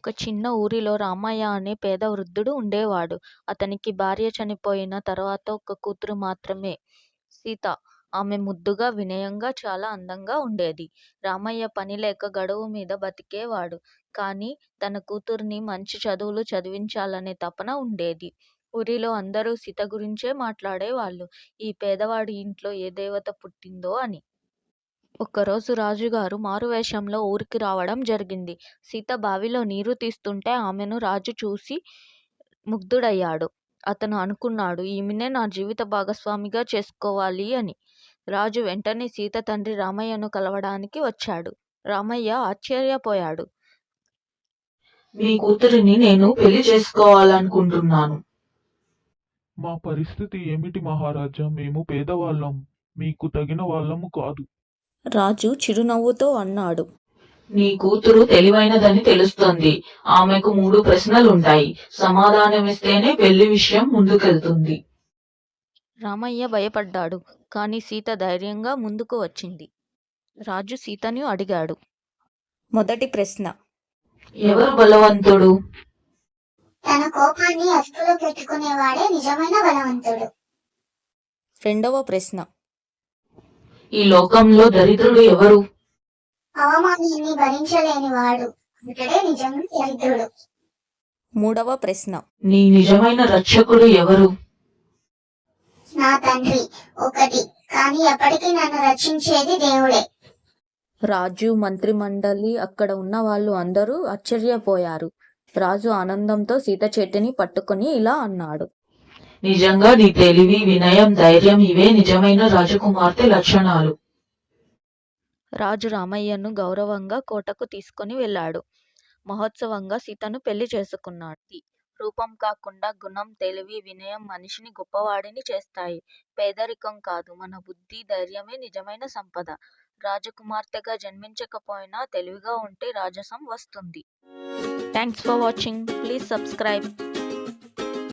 ఒక చిన్న ఊరిలో రామయ్య అనే పేద వృద్ధుడు ఉండేవాడు. అతనికి భార్య చనిపోయిన తర్వాత ఒక కూతురు మాత్రమే, సీత. ఆమె ముద్దుగా, వినయంగా, చాలా అందంగా ఉండేది. రామయ్య పనిలేక గడువు మీద బతికేవాడు. కానీ తన కూతుర్ని మంచి చదువులు చదివించాలనే తపన ఉండేది. ఊరిలో అందరూ సీత గురించే మాట్లాడేవాళ్ళు. ఈ పేదవాడి ఇంట్లో ఏ దేవత పుట్టిందో అని. ఒక్కరోజు రాజుగారు మారువేషంలో ఊరికి రావడం జరిగింది. సీత బావిలో నీరు తీస్తుంటే ఆమెను రాజు చూసి ముగ్ధుడయ్యాడు. అతను అనుకున్నాడు, ఈమెనే నా జీవిత భాగస్వామిగా చేసుకోవాలి అని. రాజు వెంటనే సీత తండ్రి రామయ్యను కలవడానికి వచ్చాడు. రామయ్య ఆశ్చర్యపోయాడు. మీ కూతురిని నేను పెళ్లి చేసుకోవాలనుకుంటున్నాను. మా పరిస్థితి ఏమిటి మహారాజా? మేము పేదవాళ్ళం, మీకు తగిన వాళ్ళము కాదు. రాజు చిరునవ్వుతో అన్నాడు. నీ కూతురు తెలివైనదని తెలుస్తోంది. ఆమెకు 3 ప్రశ్నలుంటాయి. సమాధానమిస్తేనే పెళ్లి విషయం ముందుకెళ్తుంది. రామయ్య భయపడ్డాడు. కానీ సీత ధైర్యంగా ముందుకు వచ్చింది. రాజు సీతను అడిగాడు. మొదటి ప్రశ్న. ఎవరు బలవంతుడు? తన కోపాన్ని అదుపులో పెట్టుకునేవాడే నిజమైన బలవంతుడు. రెండవ ప్రశ్న. ఈ లోకంలో దరిద్రుడు ఎవరు? అవమానాన్ని భరించలేనివాడు, అతడే నిజంగా దరిద్రుడు. మూడవ ప్రశ్న. నీ నిజమైన రక్షకుడు ఎవరు? నా తండ్రి ఒకటి, కానీ ఎప్పటికీ నన్ను రక్షించేది దేవుడే. రాజు, మంత్రిమండలి, అక్కడ ఉన్న వాళ్ళు అందరూ ఆశ్చర్యపోయారు. రాజు ఆనందంతో సీత చేతిని పట్టుకుని ఇలా అన్నాడు. నిజంగా నీ తెలివి, వినయం, ధైర్యం ఇవే నిజమైన రాజకుమార్తె లక్షణాలు. రాజు రామయ్యను గౌరవంగా కోటకు తీసుకొని వెళ్ళాడు. మహోత్సవంగా సీతను పెళ్లి చేసుకున్నాడు. రూపం కాకుండా గుణం, తెలివి, వినయం మనిషిని గొప్పవాడిని చేస్తాయి. పేదరికం కాదు, మన బుద్ధి, ధైర్యమే నిజమైన సంపద. రాజకుమార్తెగా జన్మించకపోయినా తెలివిగా ఉంటే రాజసం వస్తుంది. Thanks for watching. Please subscribe.